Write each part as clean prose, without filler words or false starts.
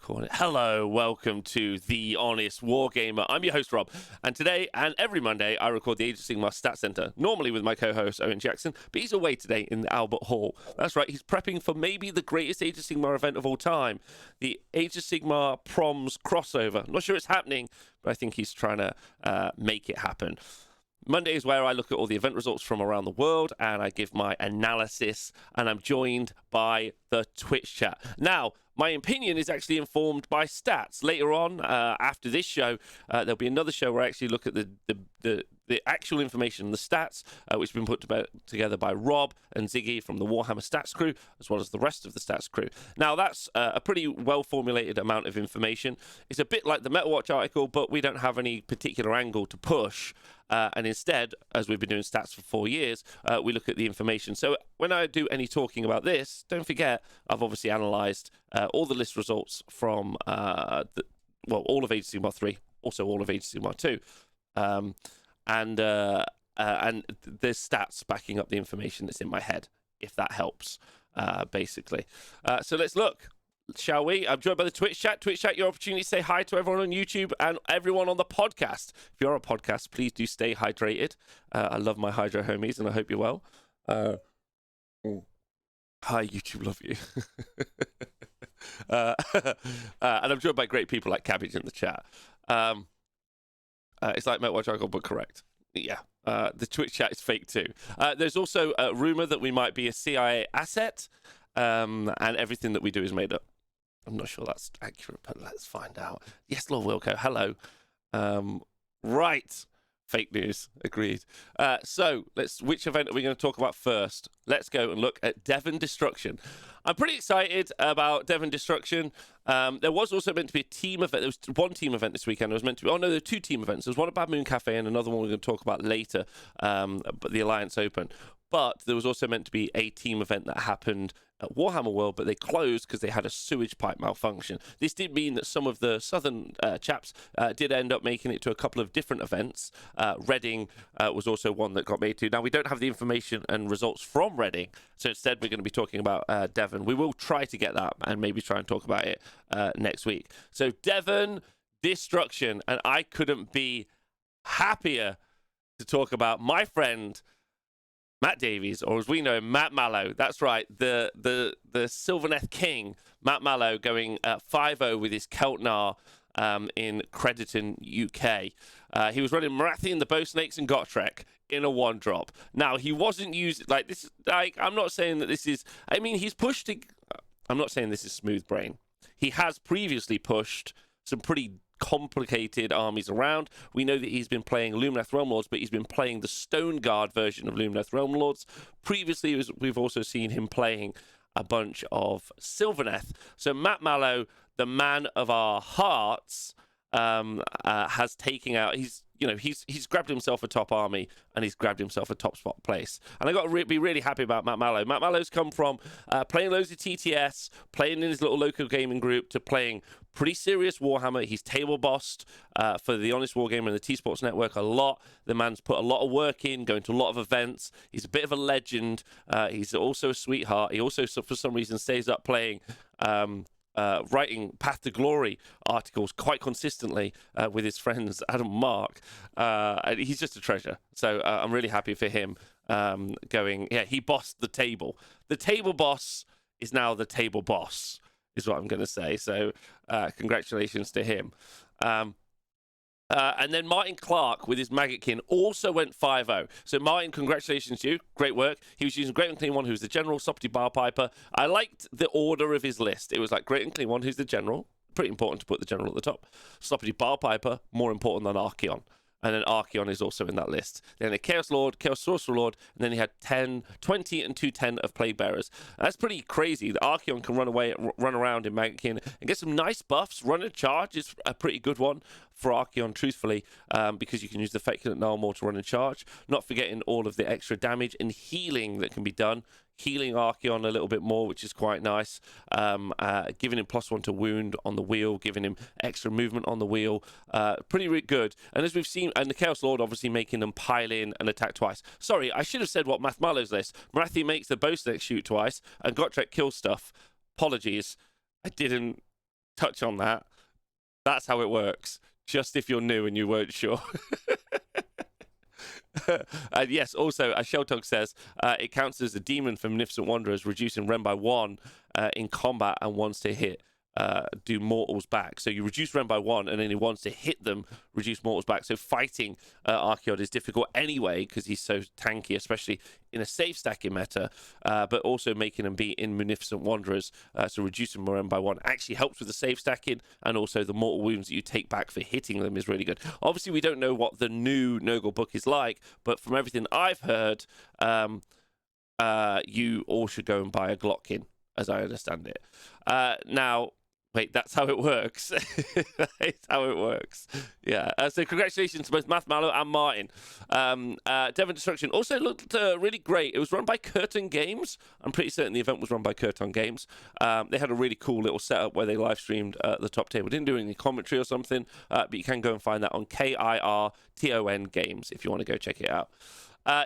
recording. Hello, welcome to The Honest Wargamer. I'm your host, Rob, and today and every Monday I record the Age of Sigmar Stat Center, normally with my co-host Owen Jackson, but he's away today in the Albert Hall. That's right, he's prepping for maybe the greatest Age of Sigmar event of all time, the Age of Sigmar Proms crossover. I'm not sure it's happening, but I think he's trying to make it happen. Monday is where I look at all the event results from around the world and I give my analysis, and I'm joined by the Twitch chat. Now, my opinion is actually informed by stats. Later on, after this show, there'll be another show where I actually look at the actual information, the stats, which have been put together by Rob and Ziggy from the Warhammer stats crew, as well as the rest of the stats crew. Now, that's a pretty well-formulated amount of information. It's a bit like the MetaWatch article, but we don't have any particular angle to push. And instead, as we've been doing stats for 4 years, we look at the information. So when I do any talking about this, don't forget, I've obviously analysed all the list results from, all of Age of Sigmar 3, also all of Age of Sigmar 2. And there's stats backing up the information that's in my head, if that helps, basically. So let's look. Shall we? I'm joined by the Twitch chat. Twitch chat, your opportunity to say hi to everyone on YouTube and everyone on the podcast. If you're on a podcast, please do stay hydrated. I love my hydro homies, and I hope you're well. Hi, YouTube, love you. And I'm joined by great people like Cabbage in the chat. It's like MetaWatch article, but correct. Yeah. The Twitch chat is fake too. There's also a rumor that we might be a CIA asset, and everything that we do is made up. I'm not sure that's accurate, but let's find out. Yes, Lord Wilco, hello. Right. Fake news, agreed. So, which event are we going to talk about first? Let's go and look at Devon Destruction. I'm pretty excited about Devon Destruction. There was also meant to be a team event. There was one team event this weekend. There was meant to be, there were two team events. There was one at Bad Moon Cafe and another one we're going to talk about later, but the Alliance Open. But there was also meant to be a team event that happened at Warhammer World, but they closed because they had a sewage pipe malfunction. This did mean that some of the southern chaps did end up making it to a couple of different events. Reading was also one that got made to. Now, we don't have the information and results from Reading, so instead we're going to be talking about Devon. We will try to get that and maybe try and talk about it next week. So Devon Destruction, and I couldn't be happier to talk about my friend Matt Davies, or as we know him, Matt Mallow. That's right, the Sylvaneth King, Matt Mallow, going 5-0 with his Keltnar in Crediton, UK. He was running Marathian, the Bow Snakes, and Gotrek in a one-drop. Now, he wasn't used like this. Like, I'm not saying that this is. I mean, he's pushed. I'm not saying this is smooth brain. He has previously pushed some pretty complicated armies around. We know that he's been playing Lumineth Realm Lords, but he's been playing the Stone Guard version of Lumineth Realm Lords. Previously, we've also seen him playing a bunch of Sylvaneth. So Matt Mallow, the man of our hearts, has taken out. He's grabbed himself a top army and he's grabbed himself a top spot place. And I got to be really happy about Matt Mallow. Matt Mallow's come from playing loads of TTS, playing in his little local gaming group, to playing pretty serious Warhammer. He's table bossed for the Honest Wargamer and the T-Sports Network a lot. The man's put a lot of work in, going to a lot of events. He's a bit of a legend. He's also a sweetheart. He also, for some reason, stays up playing writing Path to Glory articles quite consistently with his friends Adam Mark. And he's just a treasure. So I'm really happy for him he bossed the table. The table boss is now the table boss, is what I'm going to say. So congratulations to him. And then Martin Clark with his Maggotkin also went 5-0. So Martin, congratulations to you. Great work. He was using Great and Clean One, who's the General, Soppity Barpiper. I liked the order of his list. It was like Great and Clean One, who's the General. Pretty important to put the General at the top. Soppity Barpiper, more important than Archeon. And then Archeon is also in that list. Then a Chaos Lord, Chaos Sorcerer Lord, and then he had 20 and 210 of Plague Bearers. And that's pretty crazy. The Archeon can run around in Maggotkin and get some nice buffs. Run and Charge is a pretty good one for Archeon, truthfully, because you can use the Feculent Nullmaw to run and charge. Not forgetting all of the extra damage and healing that can be done. Healing Archeon a little bit more, which is quite nice. Giving him +1 to wound on the wheel, giving him extra movement on the wheel. Pretty good. And as we've seen, and the Chaos Lord obviously making them pile in and attack twice. Sorry, I should have said what Matt Mallow's list. Marathi makes the Bow Snake shoot twice, and Gotrek kills stuff. Apologies. I didn't touch on that. That's how it works. Just if you're new and you weren't sure. And yes, also, as Sheltog says, it counts as a demon for Magnificent Wanderers, reducing Rem by 1 in combat, and once to hit, do mortals back. So you reduce Rem by 1, and then he wants to hit them, reduce mortals back. So fighting Archaeod is difficult anyway, because he's so tanky, especially in a safe stacking meta, but also making him be in Magnificent Wanderers, so reducing Rem by 1 actually helps with the safe stacking, and also the mortal wounds that you take back for hitting them is really good. Obviously, we don't know what the new Nurgle book is like, but from everything I've heard, you all should go and buy a Glockin, as I understand it. Now, wait, that's how it works. That's how it works. Yeah. So congratulations to both Math Mallow and Martin. Devon Destruction also looked really great. It was run by Curtain Games. I'm pretty certain the event was run by Curtain Games. They had a really cool little setup where they live streamed the top table. Didn't do any commentary or something, but you can go and find that on KIRTON Games if you want to go check it out.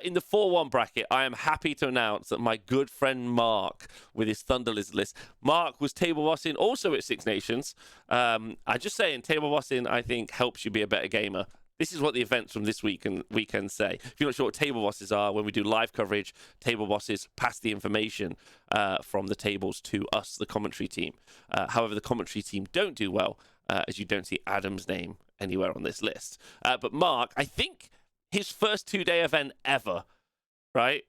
In the 4-1 bracket, I am happy to announce that my good friend Mark, with his Thunder Lizard list, Mark was table bossing also at Six Nations. I'm just saying, table bossing, I think, helps you be a better gamer. This is what the events from this week and weekend say. If you're not sure what table bosses are, when we do live coverage, table bosses pass the information from the tables to us, the commentary team. However, the commentary team don't do well, as you don't see Adam's name anywhere on this list. But Mark, I think his first 2-day event ever, right?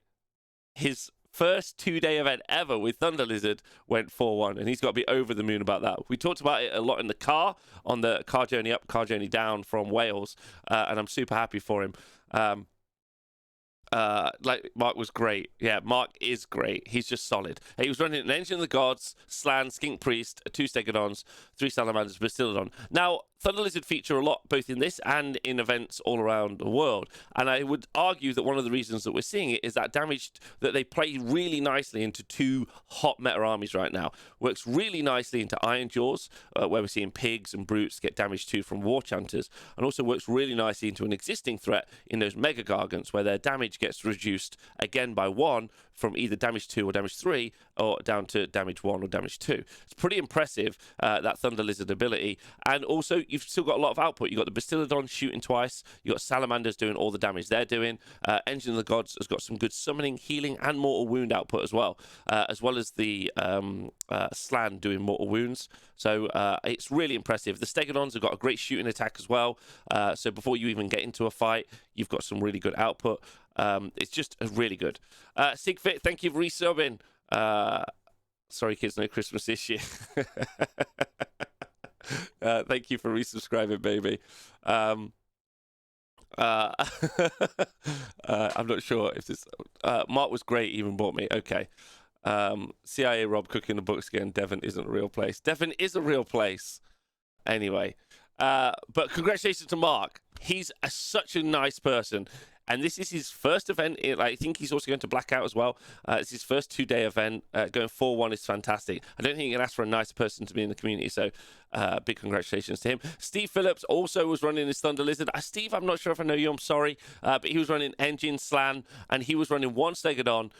His first 2-day event ever with Thunder Lizard went 4-1, and he's got to be over the moon about that. We talked about it a lot in the car, on the car journey up, car journey down from Wales, and I'm super happy for him. Like, Mark was great. Yeah, Mark is great. He's just solid. He was running an Engine of the Gods, Slan, Skink Priest, 2 Stegodons, 3 Salamanders, Bastillodon. Now, Thunder Lizard feature a lot, both in this and in events all around the world. And I would argue that one of the reasons that we're seeing it is that damage that they play really nicely into 2 hot meta armies right now. Works really nicely into Iron Jaws, where we're seeing pigs and brutes get damage too from War Chanters, and also works really nicely into an existing threat in those Mega Gargants, where their damage gets reduced again by 1 from either damage 2 or damage 3, or down to damage 1 or damage 2. It's pretty impressive, that Thunder Lizard ability. And also, you've still got a lot of output. You've got the Bastillodon shooting twice. You've got Salamanders doing all the damage they're doing. Engine of the Gods has got some good summoning, healing, and mortal wound output as well as the Slan doing mortal wounds. So it's really impressive. The Stegodons have got a great shooting attack as well. So before you even get into a fight, you've got some really good output. It's just really good. Sigfit, thank you for resubbing. Sorry, kids, no Christmas this year. Thank you for resubscribing, baby. I'm not sure if this... Mark was great, even bought me. Okay. CIA Rob cooking the books again. Devon isn't a real place. Devon is a real place. Anyway. But congratulations to Mark. He's such a nice person. And this is his first event. I think he's also going to Blackout as well. It's his first 2-day event. Going 4-1 is fantastic. I don't think you can ask for a nicer person to be in the community. So big congratulations to him. Steve Phillips also was running his Thunder Lizard. Steve, I'm not sure if I know you. I'm sorry. But he was running Engine, Slan, and he was running 1 Stegodon,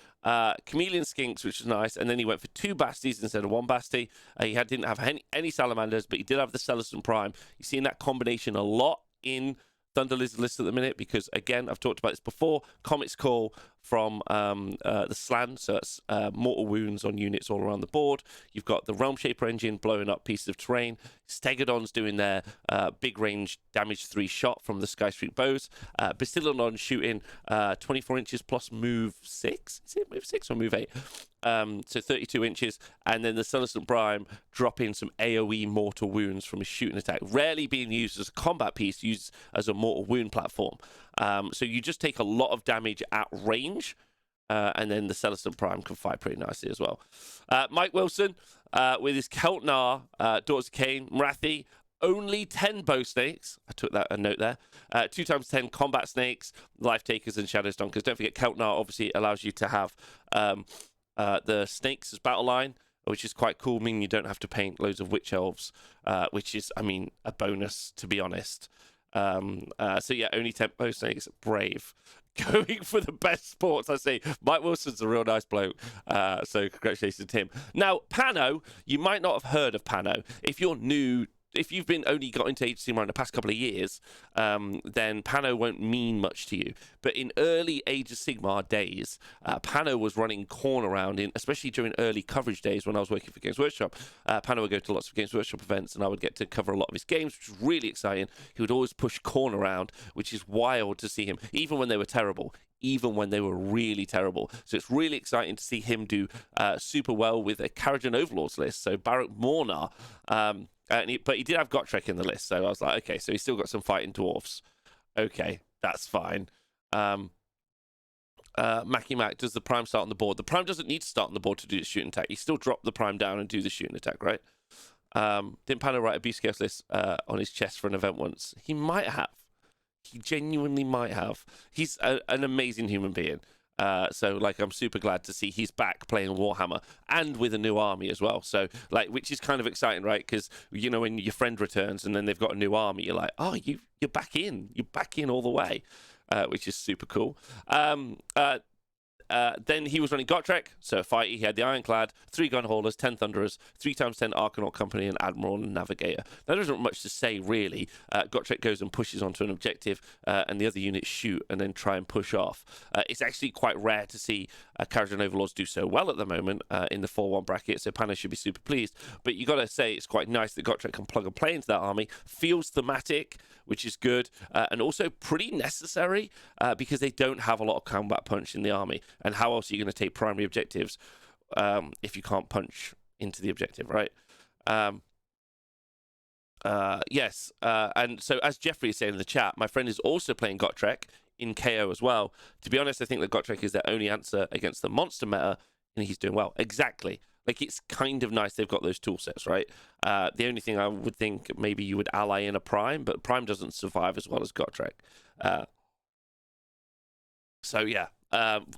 Chameleon Skinks, which was nice. And then he went for 2 Basties instead of 1 Basti. He didn't have any Salamanders, but he did have the Celestin Prime. You've seen that combination a lot in Thunder Lizard list at the minute because, again, I've talked about this before. Comet's Call from the Slan, so it's mortal wounds on units all around the board. You've got the Realm Shaper engine blowing up pieces of terrain. Stegodon's doing their big range damage 3 shot from the Sky Street bows. Bastillodon shooting 24 inches plus move 6. Is it move 6 or move 8? So 32 inches, and then the Celestin Prime dropping some AoE mortal wounds from a shooting attack, rarely being used as a combat piece, used as a mortal wound platform. So you just take a lot of damage at range, and then the Celestin Prime can fight pretty nicely as well. Mike Wilson with his Keltnar, Daughters of Cain, Marathi, only 10 bow snakes. I took that a note there. 2 times 10 combat snakes, life takers, and shadow stonkers. Don't forget, Keltnar obviously allows you to have the snakes as battle line, which is quite cool, meaning you don't have to paint loads of witch elves, which is, I mean, a bonus, to be honest. So yeah, only 10 bow snakes, brave. going for the best sports, I see. Mike Wilson's a real nice bloke, so congratulations to him. Now, Pano, you might not have heard of Pano. If you're new, if you've been only got into Age of Sigmar in the past couple of years, then Pano won't mean much to you. But in early Age of Sigmar days, Pano was running corn around, especially during early coverage days when I was working for Games Workshop. Pano would go to lots of Games Workshop events, and I would get to cover a lot of his games, which was really exciting. He would always push corn around, which is wild to see him, even when they were terrible. Even when they were really terrible. So it's really exciting to see him do super well with a Kharadron Overlords list. So Barak Mornar, but he did have Gotrek in the list. So I was like, okay, so he's still got some fighting dwarfs. Okay, that's fine. Mackie Mac, does the Prime start on the board? The Prime doesn't need to start on the board to do the shooting attack. He still dropped the Prime down and do the shooting attack, right? Didn't Pano write a Beast Chaos list on his chest for an event once? He might have. He genuinely might have. He's an amazing human being. So, like, I'm super glad to see he's back playing Warhammer and with a new army as well. So, like, which is kind of exciting, right? Because, you know, when your friend returns and then they've got a new army, you're like, oh, you're back in. You're back in all the way, which is super cool. Then he was running Gotrek, so a fight. He had the Ironclad, 3 Gun Haulers, 10 Thunderers, 3x10 Arcanaut Company, and Admiral and Navigator. Now, there isn't much to say, really. Gotrek goes and pushes onto an objective, and the other units shoot and then try and push off. It's actually quite rare to see Kharadron Overlords do so well at the moment in the 4-1 bracket, so Pano should be super pleased. But you got to say it's quite nice that Gotrek can plug and play into that army. Feels thematic, which is good, and also pretty necessary because they don't have a lot of combat punch in the army. And how else are you going to take primary objectives if you can't punch into the objective, right? Yes. And so, as Jeffrey is saying in the chat, my friend is also playing Gotrek in KO as well. To be honest, I think that Gotrek is their only answer against the monster meta, and he's doing well. Exactly. Like, it's kind of nice they've got those tool sets, right? The only thing I would think maybe you would ally in a Prime, but Prime doesn't survive as well as Gotrek. So, yeah.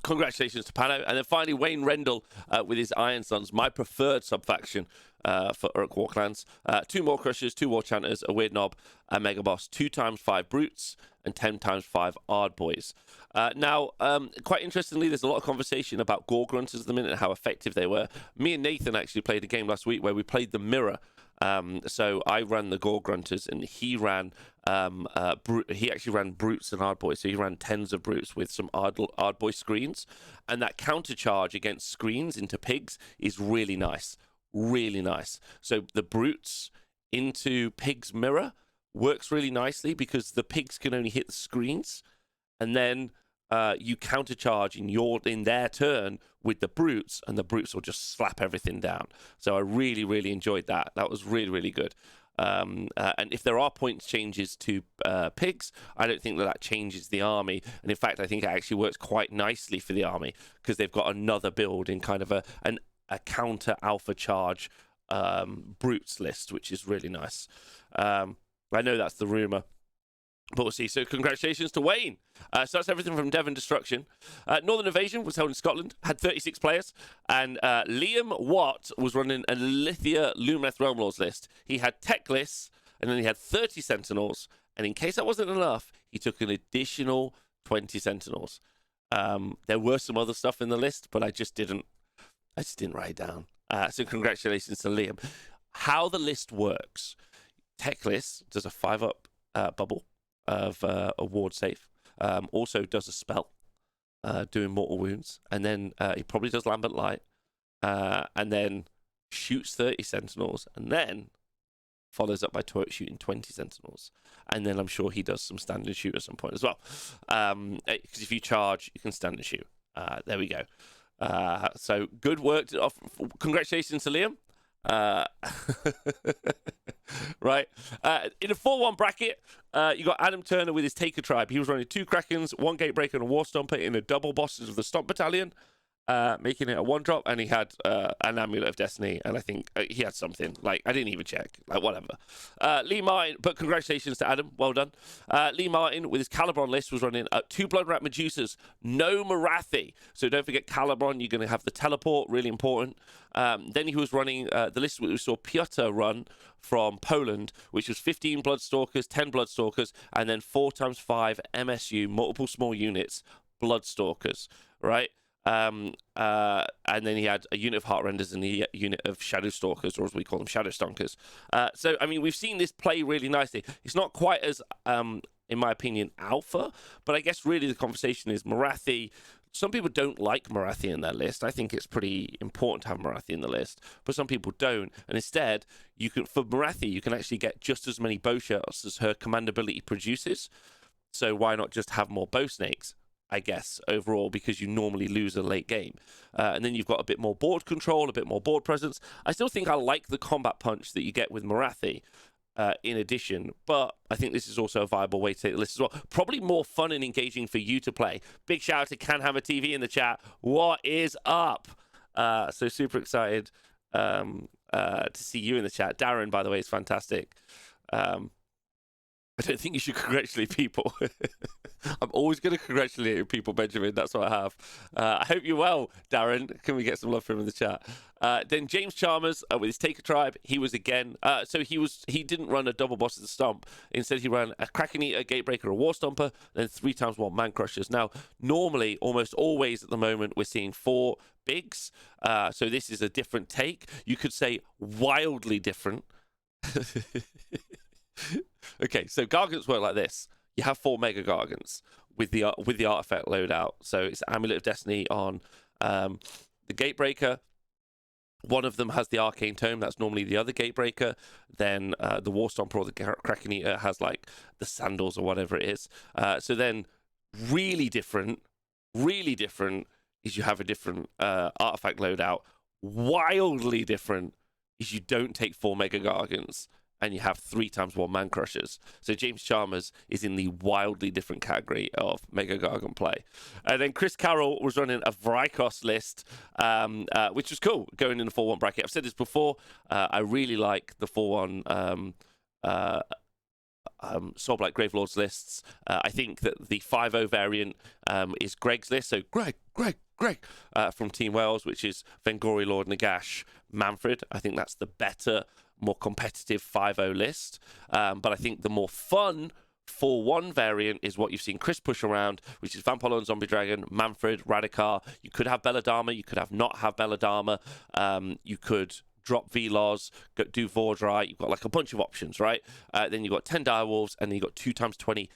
Congratulations to Pano. And then finally, Wayne Rendell with his Iron Sons, my preferred sub-faction for Uruk Warclans. 2 More Crushers, 2 War Chanters, a Weird Knob, a Mega Boss, 2x5 Brutes, and 10x5 Ard Boys. Now, quite interestingly, there's a lot of conversation about Gore Grunters at the minute and how effective they were. Me and Nathan actually played a game last week where we played the Mirror. So I ran the Gore Grunters, and he ran he actually ran Brutes and Ard Boys. So he ran 10s of Brutes with some Ard Boy screens, and that counter charge against screens into pigs is really nice. Really nice. So the Brutes into Pig's Mirror works really nicely because the pigs can only hit the screens, and then you countercharge in their turn with the Brutes, and the Brutes will just slap everything down. So I really, really enjoyed that. That was really, really good. And if there are points changes to pigs, I don't think that changes the army. And in fact, I think it actually works quite nicely for the army because they've got another build in kind of a counter alpha charge Brutes list, which is really nice. I know that's the rumor, but we'll see. So congratulations to Wayne. So that's everything from Devon Destruction. Northern Invasion was held in Scotland, had 36 players, and Liam Watt was running a Lithia Lumineth Realm Lords list. He had tech lists, and then he had 30 Sentinels, and in case that wasn't enough, he took an additional 20 Sentinels. There were some other stuff in the list, but I just didn't write it down. So congratulations to Liam. How the list works. Tech list does a 5-up bubble of a ward save. Also does a spell doing mortal wounds, and then he probably does lambent light, and then shoots 30 sentinels, and then follows up by shooting 20 sentinels, and then I'm sure he does some stand and shoot at some point as well, because if you charge you can stand and shoot. There we go. So good work. Congratulations to Liam. Right. In a 4-1 bracket, you got Adam Turner with his Taker Tribe. He was running 2 Krakens, 1 Gatebreaker, and a War Stomper in a double bosses of the Stomp Battalion, making it a 1-drop, and he had an Amulet of Destiny, and I think he had something. Like, I didn't even check. Like, whatever. Lee Martin, but congratulations to Adam. Well done. Lee Martin, with his Calibron list, was running 2 Bloodrat Medusas, no Marathi. So don't forget Calibron, you're going to have the teleport, really important. Then he was running the list we saw Piotr run from Poland, which was 15 Bloodstalkers, 10 Bloodstalkers, and then 4x5 MSU, multiple small units, Bloodstalkers, right? And then he had a unit of Heartrenders and a unit of Shadow Stalkers, or as we call them, Shadow Stonkers. So, I mean, we've seen this play really nicely. It's not quite as, in my opinion, alpha, but I guess really the conversation is Morathi. Some people don't like Morathi in their list. I think it's pretty important to have Morathi in the list, but some people don't. And instead, you can, for Morathi, you can actually get just as many bow shots as her command ability produces. So why not just have more bow snakes? I guess, overall, because you normally lose a late game. And then you've got a bit more board control, a bit more board presence. I still think I like the combat punch that you get with Morathi in addition, but I think this is also a viable way to take the list as well. Probably more fun and engaging for you to play. Big shout out to Canhammer TV in the chat. What is up? So super excited to see you in the chat. Darren, by the way, is fantastic. I don't think you should congratulate people. I'm always going to congratulate people, Benjamin. That's what I have. I hope you're well, Darren. Can we get some love for him in the chat? Then James Chalmers with his Taker Tribe. He was again. So he didn't run a double boss at the stomp. Instead, he ran a Kraken Eater, Gatebreaker, a War Stomper, then 3x1 Man Crushers. Now, normally, almost always at the moment, we're seeing 4 bigs. So this is a different take. You could say wildly different. Okay, so Gargants work like this. You have 4 Mega Gargants with the artifact loadout. So it's Amulet of Destiny on the Gatebreaker. One of them has the Arcane Tome. That's normally the other Gatebreaker. Then the War Stomper or the Kraken Eater has like the Sandals or whatever it is. So then really different is you have a different artifact loadout. Wildly different is you don't take 4 Mega Gargants and you have 3x1 Man Crushers. So James Chalmers is in the wildly different category of Mega Gargant play. And then Chris Carroll was running a Vrykos list, which was cool, going in the 4-1 bracket. I've said this before, I really like the 4-1 Soulblight Gravelords lists. I think that the 5-0 variant is Greg's list. So Greg from Team Wales, which is Vengori, Lord Nagash, Manfred. I think that's the better, more competitive 5-0 list. But I think the more fun 4-1 variant is what you've seen Chris push around, which is Vampire Lord, Zombie Dragon, Manfred, Radikar. You could have Belladama, you could have not have Belladama. You could drop Veloz, do Vordry. You've got like a bunch of options, right? Then you've got 10 Direwolves, and then you've got 2x20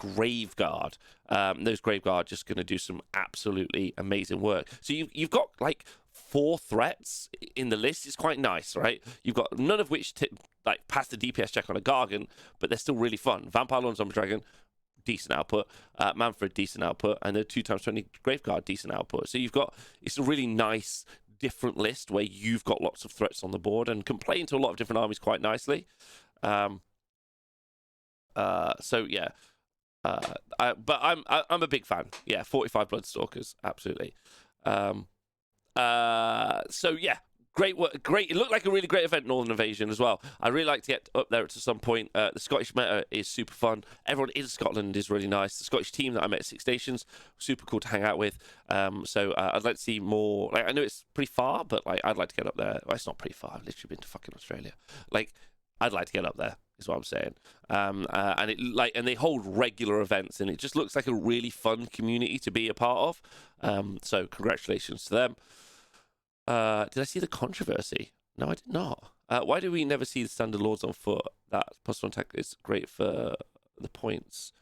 Graveguard. Those Graveguard are just going to do some absolutely amazing work. So you've got like 4 threats in the list. It's quite nice, right? You've got none of which like pass the DPS check on a Gargant, but they're still really fun. Vampire Lord, Zombie Dragon, decent output. Manfred, decent output, and the 2x20 Graveguard, decent output. So it's a really nice, different list where you've got lots of threats on the board and can play into a lot of different armies quite nicely. So yeah. But I'm a big fan. Yeah, 45 Bloodstalkers, absolutely. So yeah, great work. Great. It looked like a really great event, Northern Invasion as well. I really like to get up there to some point. The Scottish meta is super fun. Everyone in Scotland is really nice. The Scottish team that I met at Six Nations, super cool to hang out with. So I'd like to see more. Like, I know it's pretty far, but like I'd like to get up there. Well, it's not pretty far. I've literally been to fucking Australia. Like, I'd like to get up there, is what I'm saying. And they hold regular events, and it just looks like a really fun community to be a part of. So congratulations to them. Did I see the controversy? No, I did not. Why do we never see the standard lords on foot? That +1 attack is great for the points.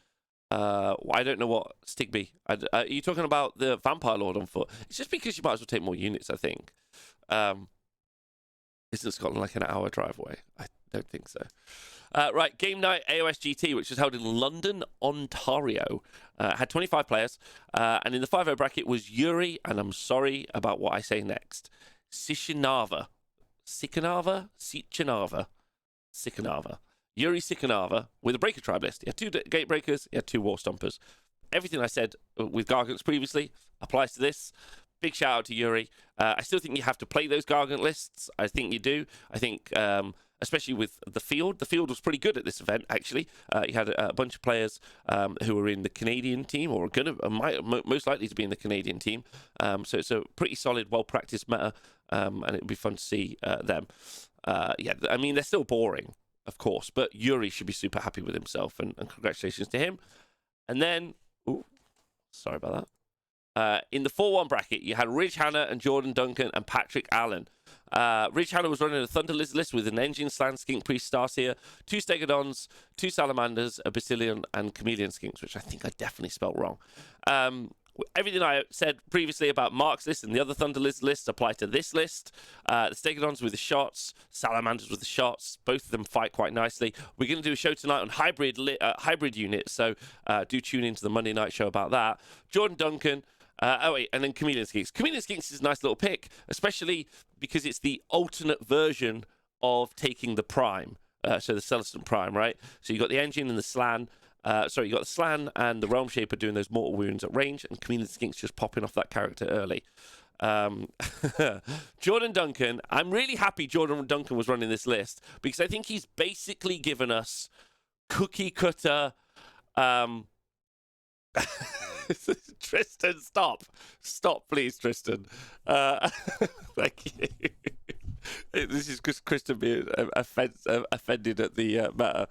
I don't know what Stigby. Are you talking about the vampire lord on foot? It's just because you might as well take more units, I think. Isn't Scotland like an hour drive away? I don't think so. Right, game night AOS GT, which was held in London, Ontario. Had 25 players, and in the 5-0 bracket was Yuri, and I'm sorry about what I say next, Sikanava. Yuri Sikanava with a Breaker Tribe list. He had 2 Gatebreakers, he had 2 War Stompers. Everything I said with Gargants previously applies to this. Big shout out to Yuri. I still think you have to play those Gargant lists. I think you do. I think, especially with the field was pretty good at this event, actually. You had a bunch of players who were in the Canadian team, or most likely to be in the Canadian team. So it's a pretty solid, well-practiced meta, and it would be fun to see them. Yeah, I mean, they're still boring, of course, but Yuri should be super happy with himself, and congratulations to him. And then, ooh, sorry about that. In the 4-1 bracket, you had Ridge Hanna and Jordan Duncan and Patrick Allen. Ridge Hanna was running a Thunder Lizard list with an Engine, Slan, Skink, Priest, Starseer, 2 Stegodons, 2 Salamanders, a Basilion, and Chameleon Skinks, which I think I definitely spelt wrong. Everything I said previously about Mark's list and the other Thunder Lizard lists apply to this list. The Stegodons with the shots, Salamanders with the shots, both of them fight quite nicely. We're going to do a show tonight on hybrid units, so do tune into the Monday night show about that. Jordan Duncan. And then Chameleon Skinks. Chameleon Skinks is a nice little pick, especially because it's the alternate version of taking the Prime. So the Celestant Prime, right? So you got the Engine and the Slan. You got the Slan and the Realm Shaper doing those mortal wounds at range, and Chameleon Skinks just popping off that character early. Jordan Duncan. I'm really happy Jordan Duncan was running this list because I think he's basically given us cookie cutter. Tristan, stop, please, Tristan. Thank you. This is just Tristan being offended at the matter.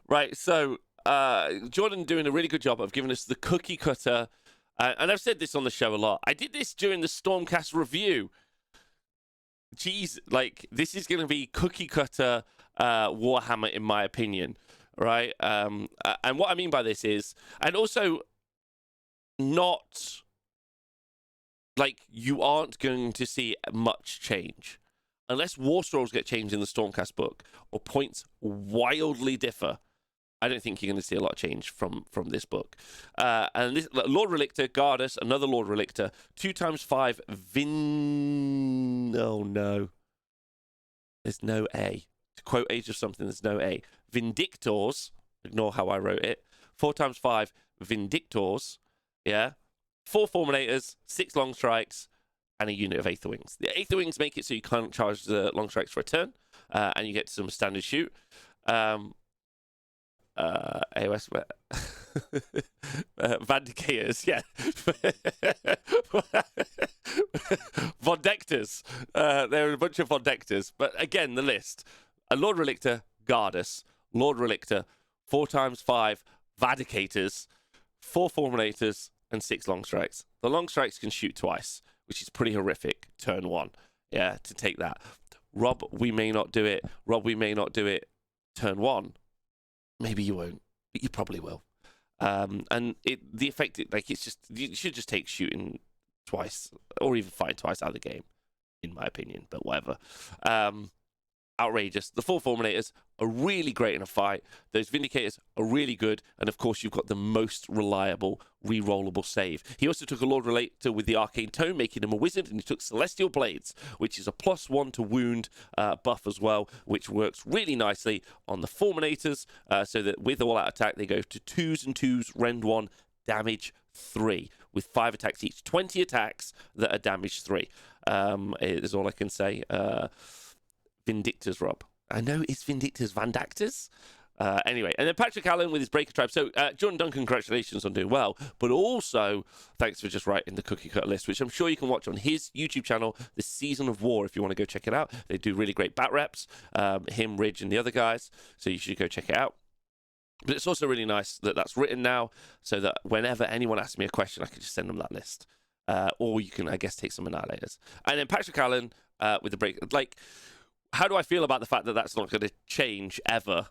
Right, so Jordan doing a really good job of giving us the cookie cutter, and I've said this on the show a lot. I did this during the Stormcast review. Jeez, like this is going to be cookie cutter Warhammer in my opinion. Right, and what I mean by this is, and also not like you aren't going to see much change unless war scrolls get changed in the Stormcast book or points wildly differ. I don't think you're going to see a lot of change from this book. And this Lord Relictor, Gardas, another Lord Relictor, 2x5 Oh no, there's no A. To quote Age of something, there's no A. Vindictors, ignore how I wrote it. 4x5 Vindictors, yeah. 4 Fulminators, 6 Long Strikes, and a unit of Aether Wings. The Aether Wings make it so you can't charge the Long Strikes for a turn, and you get some standard shoot. AOS Vandicators, yeah. Vondectors. There are a bunch of Vondectors. But again, the list. A Lord Relictor, Gardas. Lord Relictor, 4x5 Vandicators, 4 Fulminators, and 6 Long Strikes. The Long Strikes can shoot twice, which is pretty horrific. Turn 1. Yeah, to take that. Rob, we may not do it. Turn 1. Maybe you won't, but you probably will. And the effect, it's just, you should just take shooting twice, or even fighting twice out of the game, in my opinion, but whatever. Outrageous. The 4 Fulminators are really great in a fight. Those Vindicators are really good. And of course, you've got the most reliable, re-rollable save. He also took a Lord Relictor with the Arcane Tome, making him a wizard. And he took Celestial Blades, which is a +1 to wound buff as well, which works really nicely on the Fulminators. So that with all out attack, they go to 2s and 2s, rend 1, damage 3, with 5 attacks each. 20 attacks that are damage 3. Is all I can say. Vindictors, Rob. I know it's Vindictors, Vandactors. Anyway, and then Patrick Allen with his Breaker Tribe. So, Jordan Duncan, congratulations on doing well. But also, thanks for just writing the cookie cut list, which I'm sure you can watch on his YouTube channel, The Season of War, if you want to go check it out. They do really great bat reps, him, Ridge, and the other guys. So you should go check it out. But it's also really nice that that's written now, so that whenever anyone asks me a question, I can just send them that list. Or you can, I guess, take some Annihilators. And then Patrick Allen with the Breaker. Like, how do I feel about the fact that that's not going to change ever?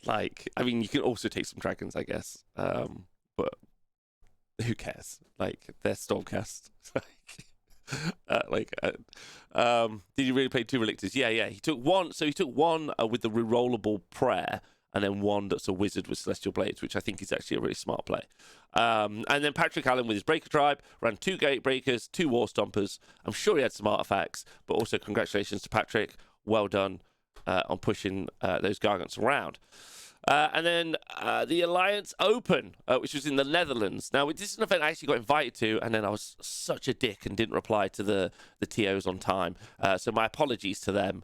Like, I mean, you can also take some dragons, I guess. But who cares? Like, they're Stormcast. Did you really play 2 Relictors? Yeah. He took one. So he took one with the rerollable prayer, and then one that's a wizard with Celestial Blades, which I think is actually a really smart play. And then Patrick Allen with his Breaker Tribe ran 2 Gate Breakers, 2 War Stompers. I'm sure he had some artifacts, but also congratulations to Patrick. Well done on pushing those Gargants around. And then the Alliance Open, which was in the Netherlands. Now, this is an event I actually got invited to, and then I was such a dick and didn't reply to the TOs on time. So my apologies to them.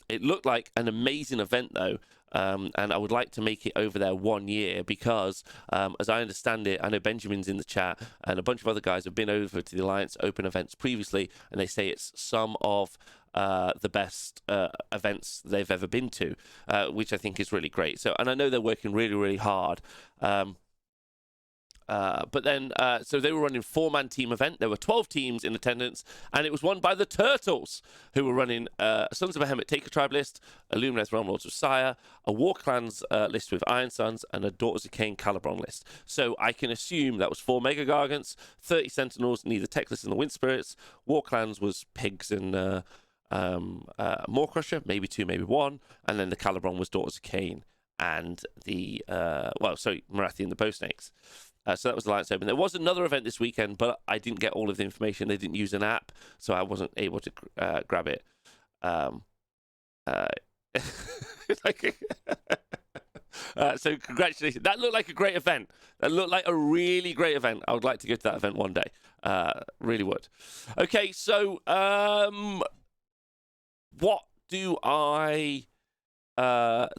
It looked like an amazing event, though. And I would like to make it over there 1 year because, as I understand it, I know Benjamin's in the chat and a bunch of other guys have been over to the Alliance Open events previously, and they say it's some of the best events they've ever been to, which I think is really great. So, and I know they're working really, really hard. But then, so they were running 4-man team event. There were 12 teams in attendance, and it was won by the Turtles, who were running Sons of Behemoth Taker Tribe list, a Lumineth Realm Lords of Sire, a War Clans list with Iron Sons, and a Daughters of Cain Calibron list. So I can assume that was 4 Mega Gargants, 30 Sentinels, neither Techless and the Wind Spirits. War Clans was Pigs and Maw Crusher, maybe 2, maybe 1, and then the Calibron was Daughters of Cain and the Marathi and the Bow Snakes. So that was the Alliance Open. There was another event this weekend, but I didn't get all of the information. They didn't use an app, so I wasn't able to grab it. So congratulations. That looked like a great event. That looked like a really great event. I would like to go to that event one day. Really would. Okay, so what do I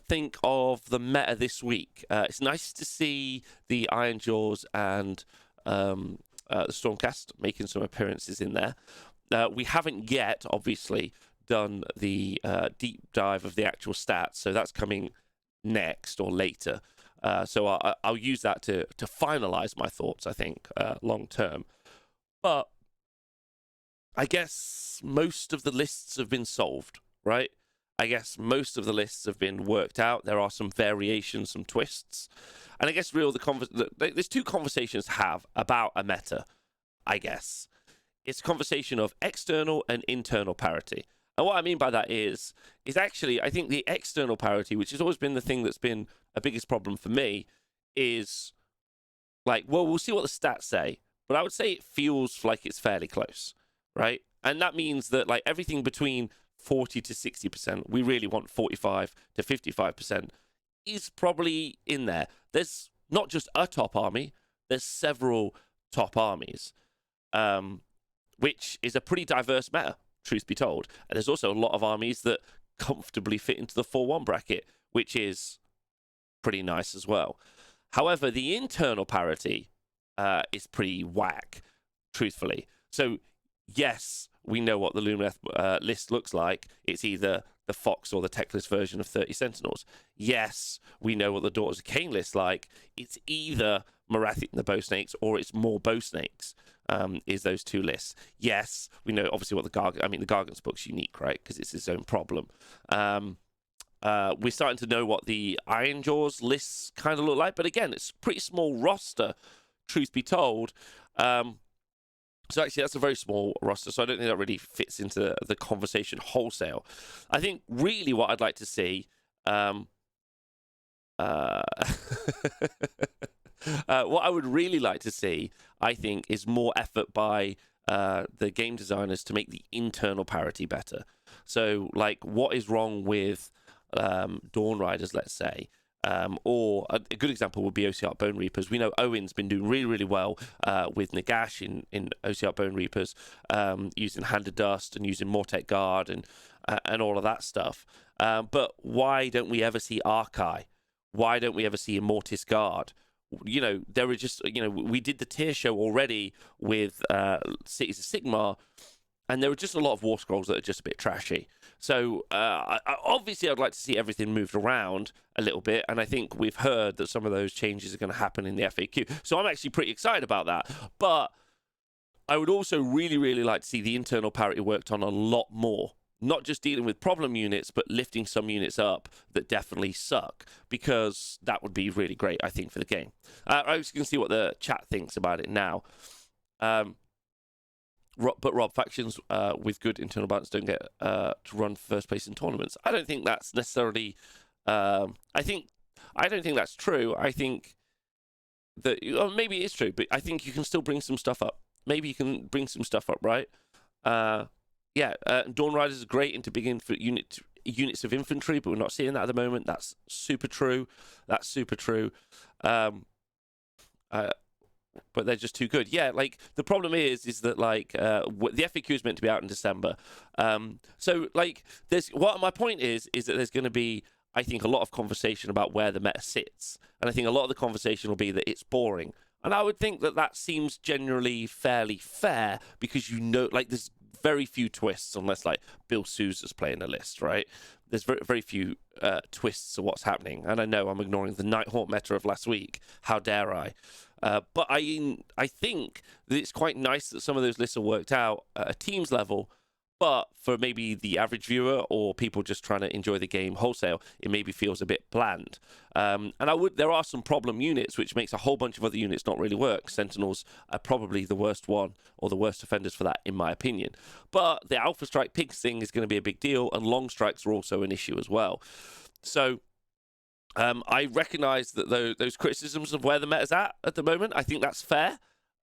think of the meta this week? It's nice to see the Iron Jaws and the Stormcast making some appearances in there. We haven't yet, obviously, done the deep dive of the actual stats, so that's coming next or later. So I'll use that to finalize my thoughts, I think, long term. But I guess most of the lists have been solved, right? I guess most of the lists have been worked out. There are some variations, some twists. And I guess there's 2 conversations to have about a meta, I guess. It's a conversation of external and internal parity. And what I mean by that is actually, I think the external parity, which has always been the thing that's been a biggest problem for me, is like, well, we'll see what the stats say, but I would say it feels like it's fairly close, right? And that means that like everything between 40 to 60%, we really want 45 to 55%, is probably in there. There's not just a top army, there's several top armies, which is a pretty diverse meta, truth be told. And there's also a lot of armies that comfortably fit into the 4-1 bracket, which is pretty nice as well. However, the internal parity is pretty whack, truthfully. So, yes, we know what the Lumineth list looks like. It's either the Fox or the Techless version of 30 Sentinels. Yes, we know what the Daughters of Cain list like. It's either Marathi and the Bow Snakes or it's more Bow Snakes, is those 2 lists. Yes, we know obviously what the Gargant's book's unique, right? Because it's its own problem. We're starting to know what the Iron Jaws lists kind of look like. But again, it's a pretty small roster, truth be told. So actually, that's a very small roster, so I don't think that really fits into the conversation wholesale. I think really what I'd like to see, what I would really like to see, I think, is more effort by the game designers to make the internal parity better. So, like, what is wrong with Dawn Riders, let's say? Or a good example would be OCR Bone Reapers. We know Owen's been doing really, really well with Nagash in OCR Bone Reapers, using Hand of Dust and using Mortek Guard and all of that stuff. But why don't we ever see Archai? Why don't we ever see Immortis Guard? You know, there were just, you know, we did the tier show already with Cities of Sigmar, and there were just a lot of War Scrolls that are just a bit trashy. So, obviously, I'd like to see everything moved around a little bit, and I think we've heard that some of those changes are going to happen in the FAQ. So I'm actually pretty excited about that. But I would also really, really like to see the internal parity worked on a lot more. Not just dealing with problem units, but lifting some units up that definitely suck, because that would be really great, I think, for the game. I was going to see what the chat thinks about it now. Rob, factions with good internal balance don't get to run first place in tournaments. I don't think that's necessarily. I don't think that's true. I think that maybe it is true, but I think you can still bring some stuff up. Maybe you can bring some stuff up, right? Dawn Riders are great into big units of infantry, but we're not seeing that at the moment. That's super true. But they're just too good. Yeah, like, the problem is that, like, the FAQ is meant to be out in December. So, like, my point is that there's going to be, I think, a lot of conversation about where the meta sits. And I think a lot of the conversation will be that it's boring. And I would think that seems generally fairly fair, because, you know, like, there's very few twists unless like Bill Sousa's playing a list, right? There's very, very few twists of what's happening. And I know I'm ignoring the Nighthawk meta of last week. How dare I? But I think that it's quite nice that some of those lists are worked out at a team's level. But for maybe the average viewer or people just trying to enjoy the game wholesale, it maybe feels a bit bland. And there are some problem units, which makes a whole bunch of other units not really work. Sentinels are probably the worst one, or the worst offenders for that, in my opinion. But the Alpha Strike Pigs thing is going to be a big deal, and long strikes are also an issue as well. So I recognise that those criticisms of where the meta's at the moment, I think that's fair.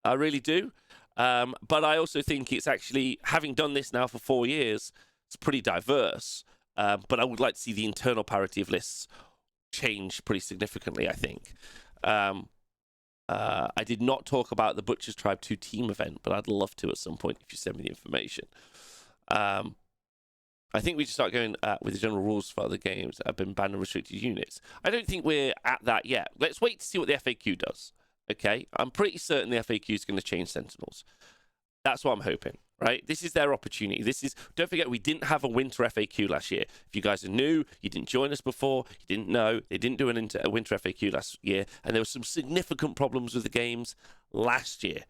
I really do. But I also think it's actually, having done this now for 4 years, it's pretty diverse. But I would like to see the internal parity of lists change pretty significantly, I think. I did not talk about the Butcher's Tribe 2 team event, but I'd love to at some point if you send me the information. I think we should start going with the general rules for other games that have been banned and restricted units. I don't think we're at that yet. Let's wait to see what the FAQ does. Okay, I'm pretty certain the FAQ is going to change Sentinels. That's what I'm hoping, right? This is their opportunity. Don't forget, we didn't have a winter FAQ last year. If you guys are new, you didn't join us before, you didn't know, they didn't do a winter FAQ last year, and there were some significant problems with the games last year,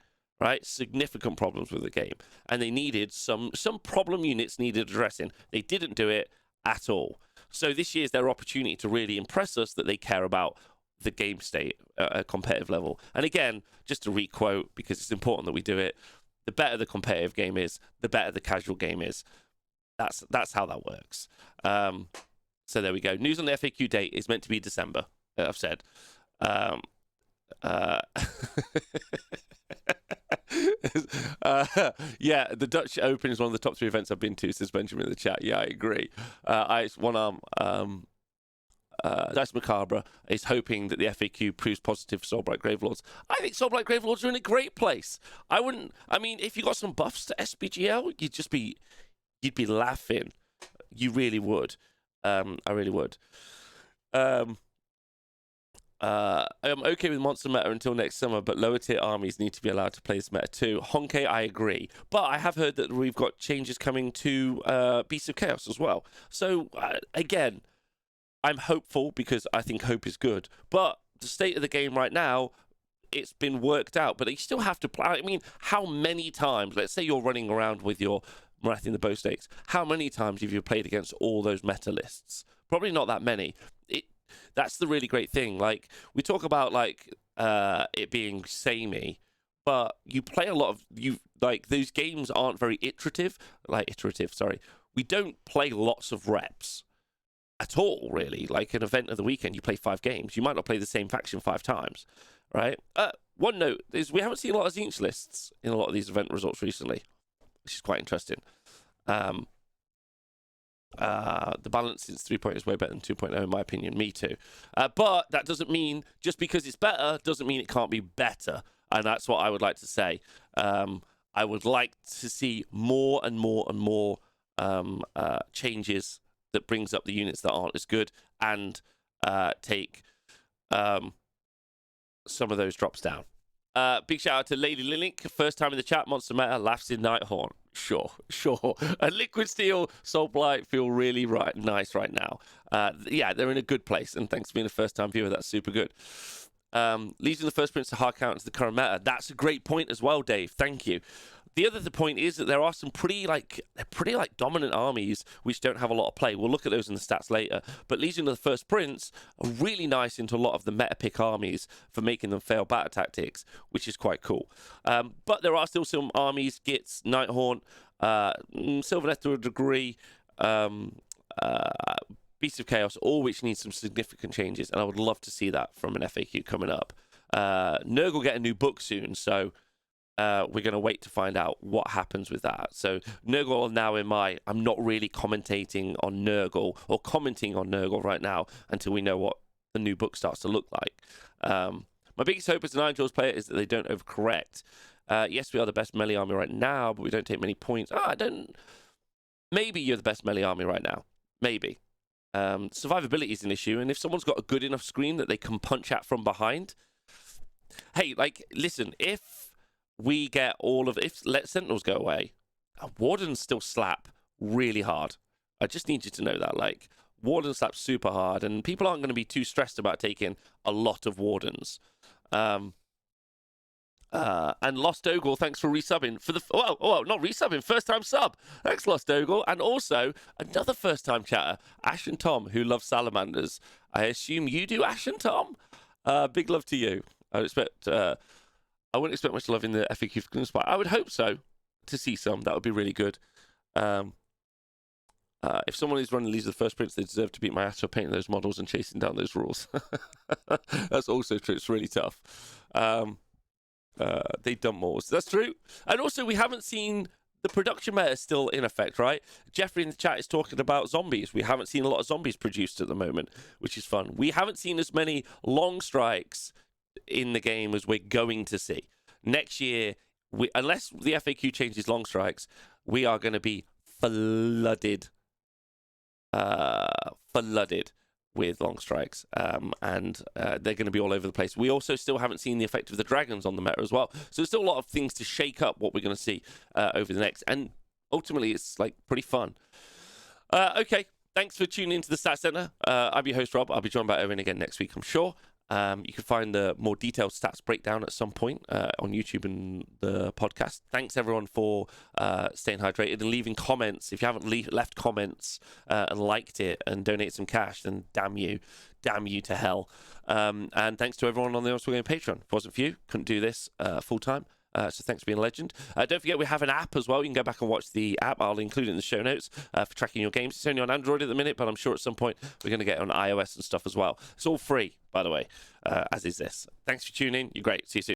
right? Significant problems with the game. And they needed some problem units needed addressing. They didn't do it at all. So this year's their opportunity to really impress us that they care about the game state at a competitive level. And again, just to requote, because it's important that we do it, the better the competitive game is, the better the casual game is. That's how that works. So there we go. News on the FAQ date is meant to be December, I've said. Yeah, the Dutch Open is one of the top 3 events I've been to, says Benjamin in the chat. Yeah, I agree. It's one arm. Dice Macabre is hoping that the FAQ proves positive for Soulblight Gravelords. I think Soulblight Gravelords are in a great place. I mean, if you got some buffs to SBGL, you'd be laughing. You really would. I really would. I'm okay with monster meta until next summer, but lower tier armies need to be allowed to play this meta too. Honkai, I agree. But I have heard that we've got changes coming to Beasts of Chaos as well. So, again, I'm hopeful because I think hope is good. But the state of the game right now, it's been worked out. But you still have to play. I mean, how many times, let's say you're running around with your Marathi in the Bow Stakes, how many times have you played against all those meta lists? Probably not that many. That's the really great thing. Like, we talk about, like, it being samey, but you play a lot of, those games aren't very iterative. We don't play lots of reps at all, really. Like an event of the weekend, you play 5 games. You might not play the same faction 5 times, right? One note is we haven't seen a lot of Zinch lists in a lot of these event results recently, which is quite interesting. The balance since 3.0 is way better than 2.0 in my opinion. Me too. But that doesn't mean, just because it's better, doesn't mean it can't be better. And that's what I would like to say. I would like to see more and more and more changes that brings up the units that aren't as good, and take some of those drops down. Big shout out to Lady Lilink, first time in the chat. Monster Meta laughs in Nighthorn. Sure. And Liquid Steel, Soul Blight feel really nice right now. Yeah, they're in a good place, and thanks for being a first time viewer. That's super good. Leading the first prince to hard count to the current meta. That's a great point as well, Dave. Thank you. The other point is that there are some pretty dominant armies which don't have a lot of play. We'll look at those in the stats later. But Legion of the First Prince are really nice into a lot of the meta pick armies for making them fail battle tactics, which is quite cool. But there are still some armies, Gitz, Nighthorn, Sylvaneth to a degree, Beasts of Chaos, all which need some significant changes. And I would love to see that from an FAQ coming up. Nurgle will get a new book soon, so we're going to wait to find out what happens with that. So Nurgle now I'm not really commenting on Nurgle right now until we know what the new book starts to look like. My biggest hope as an Iron Jaws player is that they don't overcorrect. Yes, we are the best melee army right now, but we don't take many points. Maybe you're the best melee army right now. Maybe. Survivability is an issue, and if someone's got a good enough screen that they can punch at from behind, hey, listen, if let Sentinels go away, Wardens still slap really hard. I just need you to know that. Like, Wardens slap super hard, and people aren't going to be too stressed about taking a lot of Wardens. And Lost Ogle, thanks for resubbing for the not resubbing, first time sub. Thanks, Lost Ogle, and also another first time chatter, Ash and Tom, who love salamanders. I assume you do, Ash and Tom. Big love to you. I wouldn't expect much love in the FAQ spot. I would hope so to see some. That would be really good. If someone is running Leads of the First Prince, they deserve to beat my ass for painting those models and chasing down those rules. That's also true. It's really tough. They dump more. That's true. And also, we haven't seen the production meta still in effect, right? Jeffrey in the chat is talking about zombies. We haven't seen a lot of zombies produced at the moment, which is fun. We haven't seen as many long strikes in the game as we're going to see. Next year, unless the FAQ changes long strikes, we are going to be flooded with long strikes, and they're going to be all over the place. We also still haven't seen the effect of the dragons on the meta as well, so there's still a lot of things to shake up what we're going to see over the next, and ultimately it's like pretty fun. Okay, thanks for tuning into the Stat Center. I'm your host Rob. I'll be joined by Owen again next week, I'm sure. You can find the more detailed stats breakdown at some point on YouTube and the podcast. Thanks, everyone, for staying hydrated and leaving comments. If you haven't left comments and liked it and donated some cash, then damn you to hell. And thanks to everyone on the Wargamer Patreon. If it wasn't for you, couldn't do this full-time. So thanks for being a legend. Don't forget, we have an app as well. You can go back and watch the app. I'll include it in the show notes for tracking your games. It's only on Android at the minute, but I'm sure at some point we're going to get it on iOS and stuff as well. It's all free, by the way, as is this. Thanks for tuning in. You're great. See you soon.